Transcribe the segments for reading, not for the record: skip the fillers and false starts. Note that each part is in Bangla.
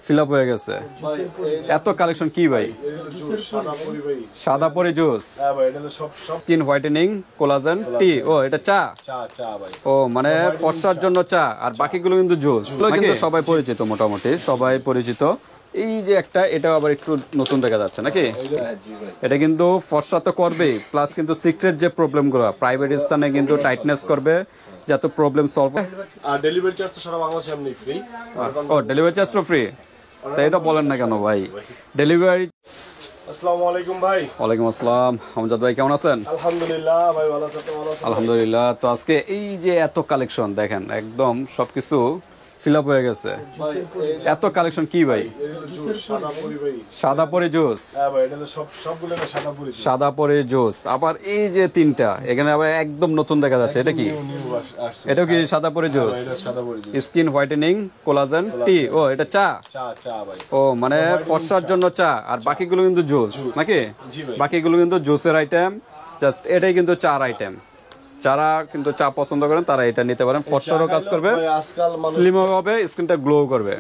ফিল আপ হয়ে গেছে। এত কালেকশন কি ভাই? সাদা পরি জুস, স্কিন হোয়াইটেনিং, কোলাজেন, টি। ও এটা চা। ও মানে ফর্সার জন্য চা, আর বাকিগুলো কিন্তু জুস। কিন্তু সবাই পরিচিত, মোটামুটি সবাই পরিচিত। এই যে একটা, এটা আবার একটু নতুন দেখা যাচ্ছে নাকি? এটা কিন্তু ফর্সা তো করবেই, প্লাস কিন্তু সিক্রেট যে প্রবলেমগুলো প্রাইভেট স্থানে কিন্তু টাইটনেস করবে, যত প্রবলেম সলভ হয়। আর ডেলিভারি চার্জ তো সারা বাংলাদেশে এমনি ফ্রি। ও ডেলিভারি চার্জ তো ফ্রি? তাই এটা বলেন না কেন ভাই? ডেলিভারি। আসসালামু আলাইকুম ভাই। ওয়ালাইকুম আসসালাম। আমজাদ ভাই কেমন আছেন? আলহামদুলিল্লাহ ভাই, ভালো আছেন? আলহামদুলিল্লাহ। তো আজকে এই যে এত কালেকশন দেখেন, একদম সবকিছু ফিল আপ হয়ে গেছে। এত কালেকশন কি ভাই? সাদা পরি জুস, সাদা পরি জুস। আবার এই যে তিনটা এখানে আবার একদম নতুন দেখা যাচ্ছে, এটা কি? এটা কি সাদা পরি জুস, স্কিন হোয়াইটেনিং, কোলাজেন, টি। ও এটা চা। ও মানে ফর্সার জন্য চা, আর বাকিগুলো কিন্তু জুস নাকি? বাকিগুলো কিন্তু জুসের আইটেম, জাস্ট এটাই কিন্তু চার আইটেম। যারা কিন্তু চা পছন্দ করেন তারা এটা নিতে পারেন। ফর্সারও কাজ করবে, স্লিমও হবে, স্কিনটা গ্লো করবে।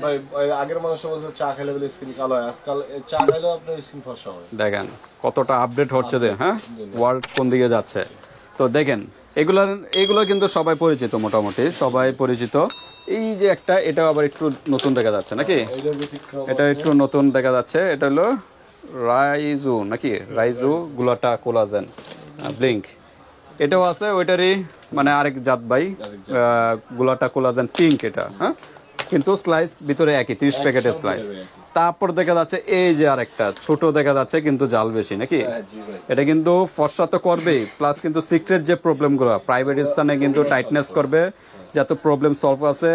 আগের মানুষ বলছে চা খেলে বলে স্কিন কালো হয়, আজকাল চা খেলেও আপনার স্কিন ফর্সা হয়। দেখেন কতটা আপডেট হচ্ছে, হ্যাঁ, ওয়ার্ল্ড কোন দিকে যাচ্ছে। তো দেখেন এগুলো কিন্তু সবাই পরিচিত, মোটামুটি সবাই পরিচিত। এই যে একটা, এটা আবার একটু নতুন দেখা যাচ্ছে নাকি? এটা একটু নতুন দেখা যাচ্ছে। এটা হলো রাইজু নাকি? রাইজু গুলাটা কোলাজেন ব্লিঙ্ক। এটাও আছে ওইটারই মানে আরেক জাত ভাই, গুলাটা কোলাজেন পিঙ্ক। এটা হ্যাঁ, কিন্তু স্লাইস ভিতরে একই, 30 প্যাকেটের স্লাইস। তারপর দেখা যাচ্ছে এই যে আরেকটা ছোট দেখা যাচ্ছে, কিন্তু জাল বেশি নাকি? এটা কিন্তু ফর্সা তো করবেই, প্লাস কিন্তু সিক্রেট যে প্রবলেমগুলো প্রাইভেট স্থানে কিন্তু টাইটনেস করবে, যত প্রবলেম সলভ আছে,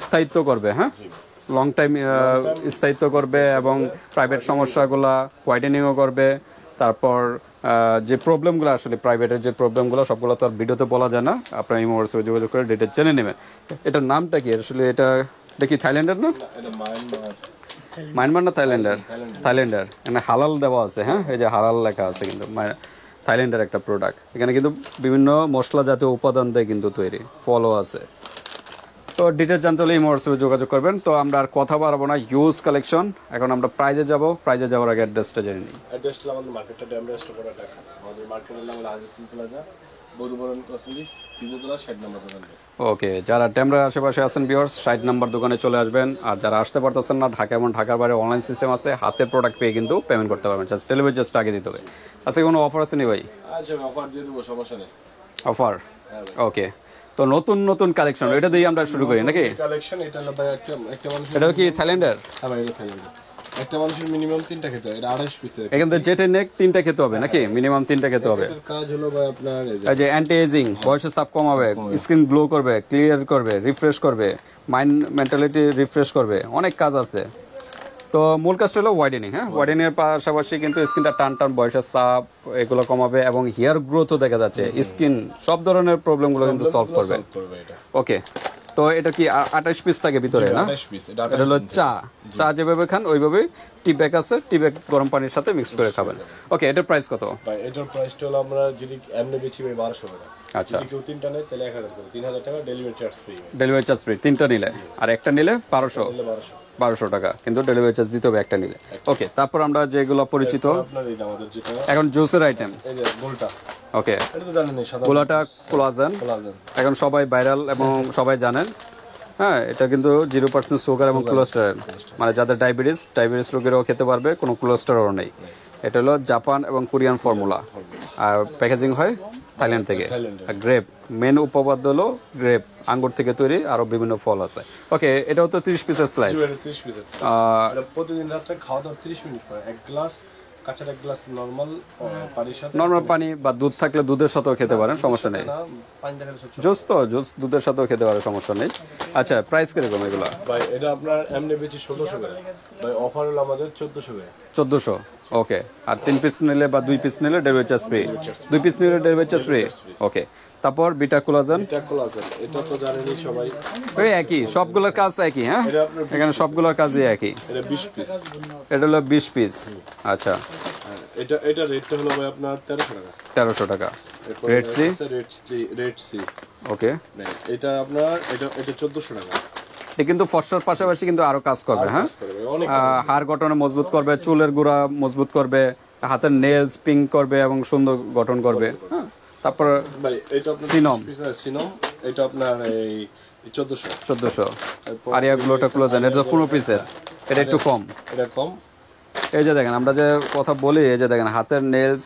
স্থায়িত্ব করবে। হ্যাঁ, লং টাইম স্থায়িত্ব করবে, এবং প্রাইভেট সমস্যাগুলো হোয়াইটেনিংও করবে। তারপর যে প্রবলেমগুলো আসলে প্রাইভেটের যে প্রবলেমগুলো সবগুলো তো আর ভিডিওতে বলা যায় না, আপনার ইমোভার্সে যোগাযোগ করে ডিটেল জেনে নেবেন। এটার নামটা কি আসলে? এটা দেখি থাইল্যান্ডের না? মায়ানমার না থাইল্যান্ডের? থাইল্যান্ডের। এখানে হালাল দেওয়া আছে, হ্যাঁ, এই যে হালাল লেখা আছে, কিন্তু থাইল্যান্ডের একটা প্রোডাক্ট। এখানে কিন্তু বিভিন্ন মশলা জাতীয় উপাদান দিয়ে কিন্তু তৈরি, ফলও আছে। তো ডিটেলস জানতে হলে এই হোয়াটসঅ্যাপে যোগাযোগ করবেন। তো আমরা আর কথা বাড়াবো না, হিউজ কালেকশন। এখন আমরা প্রাইজে যাব। প্রাইজে যাওয়ার আগে অ্যাড্রেসটা জেনে নিই। অ্যাড্রেসটা আমাদের মার্কেটটা ড্যামরা স্টোর ঢাকা। আমাদের মার্কেটের নাম হলো হাজি প্লাজা, বধুবরণ ক্রসিস, দ্বিতীয়তলা 60 নম্বর দোকান। ওকে, যারা ড্যামরার আশেপাশে আছেন ভিউয়ার্স, 60 নম্বর দোকানে চলে আসবেন। আর যারা আসতে পারতেছেন না, ঢাকা এবং ঢাকার বাইরে অনলাইন সিস্টেম আছে, হাতে প্রোডাক্ট পেয়ে কিন্তু পেমেন্ট করতে পারবেন। জাস্ট ডেলিভারি জাস্ট আগে দিতে হবে। আজকে কোনো অফার আছে নি ভাই? আচ্ছা, অফার দিয়ে দেবো, সমস্যা নেই। অফার? ওকে। তো নতুন নতুন কালেকশন, এটা দিয়ে আমরা শুরু করি নাকি? কালেকশন এটা হলো ভাই একটা মানুষ। এটা কি থাইল্যান্ডের? হ্যাঁ ভাই, এটা থাইল্যান্ডের। একটা মানুষের মিনিমাম 3টা খেতে হয়। এটা 28 পিসের। এখান থেকে যেটা নেক 3টা খেতে হবে নাকি? মিনিমাম 3টা খেতে হবে। এর কাজ হলো ভাই আপনার এই যে অ্যান্টি এজিং, বয়সের চাপ কমাবে, স্কিন গ্লো করবে, ক্লিয়ার করবে, রিফ্রেশ করবে, মাইন্ড মেন্টালিটি রিফ্রেশ করবে, অনেক কাজ আছে। তো মূল কাজটা হলো ওয়াইডেনিং। হ্যাঁ, ওয়াইডেনিং এর পাশাপাশি কিন্তু স্কিনটা টান টান, বয়সের চাপ এগুলো কমাবে, এবং হেয়ার গ্রোথও দেখা যাচ্ছে, স্কিন সব ধরনের প্রবলেমগুলো কিন্তু সলভ করবে। ওকে। তো এটা কি 28 পিস থাকে ভিতরে না? এটা হলো চা। চা যেভাবে খান ওইভাবেই টি ব্যাগ আছে, টি ব্যাগ গরম পানির সাথে মিক্স করে খাবেন। ওকে, এটার প্রাইস কত? ভাই এটার প্রাইসটা হলো আমরা যদি এমনি বেচি ভাই 1200 টাকা। আচ্ছা, যদি কেউ 3টা নেয় তাহলে 1000 করে, 3000 টাকা delivery charge free. Delivery charge free 3টা নিলে, আর একটা নিলে 1200 টাকা, কিন্তু ডেলিভারি চার্জ দিতে হবে একটা নিলে। ওকে, তারপর আমরা যেগুলো পরিচিত এখন জুসের আইটেম, এই যে গোলটা। ওকে, এটা তো জানেন সাদা গোলাটা কোলাজেন, এখন সবাই ভাইরাল এবং সবাই জানেন। হ্যাঁ, এটা কিন্তু 0% সুগার এবং কোলেস্টেরল, মানে যাদের ডায়াবেটিস রোগীরাও খেতে পারবে, কোনো কোলেস্টেরলও নেই। এটা হলো জাপান এবং কোরিয়ান ফর্মুলা, আর প্যাকেজিং হয় থাইল্যান্ড থেকে। গ্রেপ, মেন উপপাদ্য হলো গ্রেপ, আঙ্গুর থেকে তৈরি, আরো বিভিন্ন ফল আছে। ওকে, এটাও তো 30 পিসের স্লাইস। প্রতিদিন রাতে খাওয়া দাওয়া 30 মিনিট পরে এক গ্লাস কাঁচা, এক গ্লাস নরমাল পানির সাথে, নরমাল পানি বা দুধ থাকলে দুধের সাথেও খেতে পারেন, সমস্যা নেই। জুস তো জুস দুধের সাথেও খেতে পারে, সমস্যা নেই। আচ্ছা, প্রাইস কিরকম এগুলো? ভাই এটা আপনার এমনি বেচি 1600 টাকা, ভাই অফার হলো আমাদের 1400 টাকা। 1400। ওকে, আর 3 পিস নিলে বা 2 পিস নিলে ডেলিভারি চার্জ ফ্রি। 2 পিস নিলে ডেলিভারি চার্জ ফ্রি। ওকে, তারপর বিটা কোলাজেন। এটা তো জানেনই সবাই, ওই একই, সবগুলোর কাজ একই। হ্যাঁ, এখানে সবগুলোর কাজই একই। এটা 20 পিস। এটা হলো 20 পিস। আচ্ছা, এটা রেটটা হলো ভাই আপনার 1300 টাকা। 1300 টাকা। Red Sea. ওকে, এটা আপনার এটা 1400 টাকা। এটা কিন্তু ফর্সার পাশাপাশি কিন্তু আরো কাজ করবে, হ্যাঁ, কাজ করবে, অনেক হাড় গঠনে মজবুত করবে, চুলের গোড়া মজবুত করবে, হাতের নেলস পিঙ্ক করবে এবং সুন্দর গঠন করবে, হ্যাঁ। তারপর ভাই এটা আপনার সিনম। সিনম, এটা আপনার এই 1400 আরিয়া গ্লোটা ক্লোজেন, এটা তো 15 পিসের, এটা একটু কম। এটা কম। এই যে দেখেন আমরা যে কথা বলি, এই যে দেখেন হাতের নেলস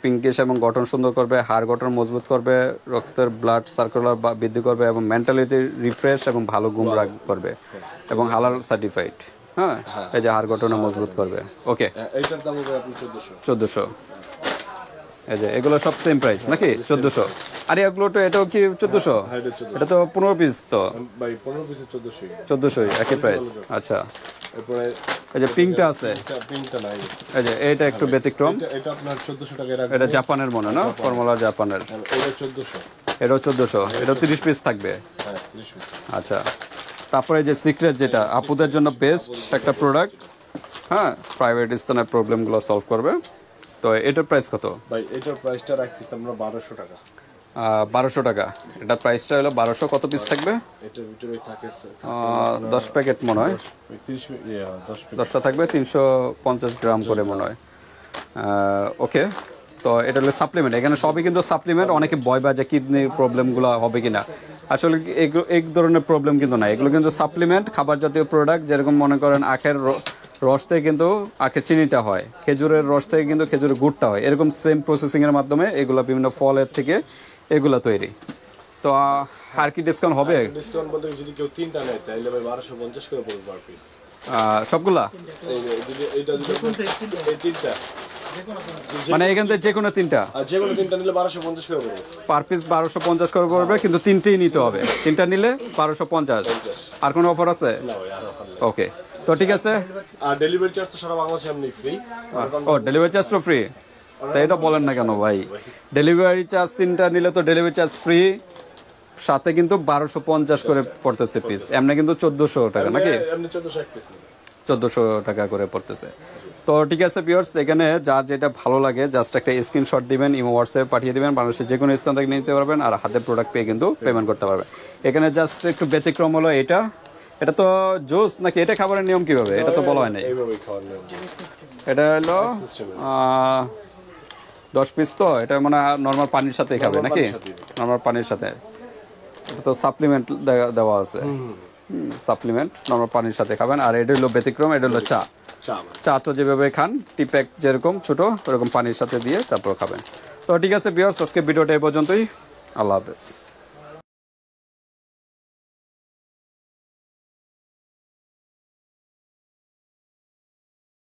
পিঙ্কিশ এবং গঠন সুন্দর করবে, হাড় গঠন মজবুত করবে, রক্তের ব্লাড সার্কুলার বৃদ্ধি করবে এবং মেন্টালিটি রিফ্রেশ এবং ভালো ঘুম করবে এবং হালাল সার্টিফাইড, হ্যাঁ। এই যে হাড় গঠন মজবুত করবে। ওকে, এইটার দাম হবে আপনি 1400। এই যে এগুলো সব সেম প্রাইস নাকি? 1400। আর এগুলো তো এটাও কি 1400? হ্যাঁ, এটা 1400। এটা তো 15 পিস, তো ভাই 15 পিসে 1400। 1400 একই প্রাইস। আচ্ছা, এরপরে এই যে পিঙ্কটা আছে, পিঙ্কটা নাই, এই যে এটা একটু ব্যতিক্রম, এটা আপনার 1400 টাকা রাখবেন। এটা জাপানের মনে না, ফর্মুলা জাপানের। এটা 1400। এটাও 1400, এটা 30 পিস থাকবে। হ্যাঁ 30 পিস। আচ্ছা, তারপরে যে সিক্রেট, যেটা আপুদের জন্য বেস্ট একটা প্রোডাক্ট, হ্যাঁ, প্রাইভেট স্থানের প্রবলেমগুলো সলভ করবে। তো এটার প্রাইস কত? ভাই এটার প্রাইসটা রাখতেছি আমরা 1200 টাকা। 1200 টাকা। এটা প্রাইসটা হলো 1200। কত পিস থাকবে? এটার ভিতরে থাকে 10 প্যাকেট মনে হয়, 30 10 পিস। 10টা থাকবে, 350 গ্রাম করে মনে হয়। ওকে, তো এটা হলো সাপ্লিমেন্ট। এখানে সবই কিন্তু সাপ্লিমেন্ট। অনেকে ভয় পায় যে কিডনির প্রবলেমগুলো হবে কিনা, আসলে এই ধরনের প্রবলেম কিন্তু না। এগুলো কিন্তু সাপ্লিমেন্ট, খাবার জাতীয় প্রোডাক্ট। যেরকম মনে করেন আখের রস থেকে কিন্তু আখের চিনিটা হয়, খেজুরের রস থেকে কিন্তু খেজুরের গুড়টা হয়, এরকম সেম প্রসেসিং এর মাধ্যমে এগুলো বিভিন্ন ফলের থেকে এগুলো তৈরি। তো আর কি ডিসকাউন্ট হবে? ডিসকাউন্ট বলতে যদি কেউ তিনটা নেয় তাহলে ভাই 1250 করে পড়বে পার পিস। সবগুলা এইটা যদি এই তিনটা, মানে এখান থেকে যে কোনো তিনটা, আর যে কোনো তিনটা নিলে 1250 করে পড়বে পার পিস 1250 করে পড়বে, কিন্তু তিনটেই নিতে হবে। তিনটা নিলে 1250। আর কোনো অফার আছে? না ভাই আর অফার নেই। ওকে, তো ঠিক আছে। আর ডেলিভারি চার্জ তো সারা বাংলাদেশে এমনি ফ্রি। ও, ডেলিভারি চার্জ তো ফ্রি? তাই এটা বলেন না কেন ভাই? ডেলিভারি চার্জ তিনটা নিলে তো ডেলিভারি চার্জ ফ্রি, সাথে কিন্তু 1250 করে পড়তেছে পিস। এমনি কিন্তু 1400 টাকা নাকি? এমনি 1400 এক পিস নিলে 1400 টাকা করে পড়তেছে। তো ঠিক আছে ভিউয়ার্স, এখানে যার যেটা ভালো লাগে জাস্ট একটা স্ক্রিনশট দিবেন, ইমো হোয়াটসঅ্যাপ পাঠিয়ে দিবেন, বাংলাদেশের যে কোনো স্থান থেকে নিতে পারবেন আর হাতে প্রোডাক্ট পেয়ে কিন্তু পেমেন্ট করতে পারবেন। এখানে জাস্ট একটু ব্যতিক্রম হলো এটা, এটা তো জুস নাকি? এটা খাবারের নিয়ম কিভাবে? এটা তো বলা হয় নাই। এইভাবেই খাওয়ার নিয়ম। এটা হলো 10 পিস, তো এটা মানে নর্মাল পানির সাথে খাবে নাকি? নর্মাল পানির সাথে। এটা তো সাপ্লিমেন্ট দেওয়া আছে, সাপ্লিমেন্ট নর্মাল পানির সাথে খাবেন। আর এটা হলো ব্যতিক্রম, এটা হলো চা। চা তো যেভাবে খান টি প্যাক যেরকম ছোট, ওরকম পানির সাথে দিয়ে তারপর খাবেন। তো ঠিক আছে ভিউয়ার্স, আজকে ভিডিওটা এই পর্যন্তই। আল্লাহ হাফেজ।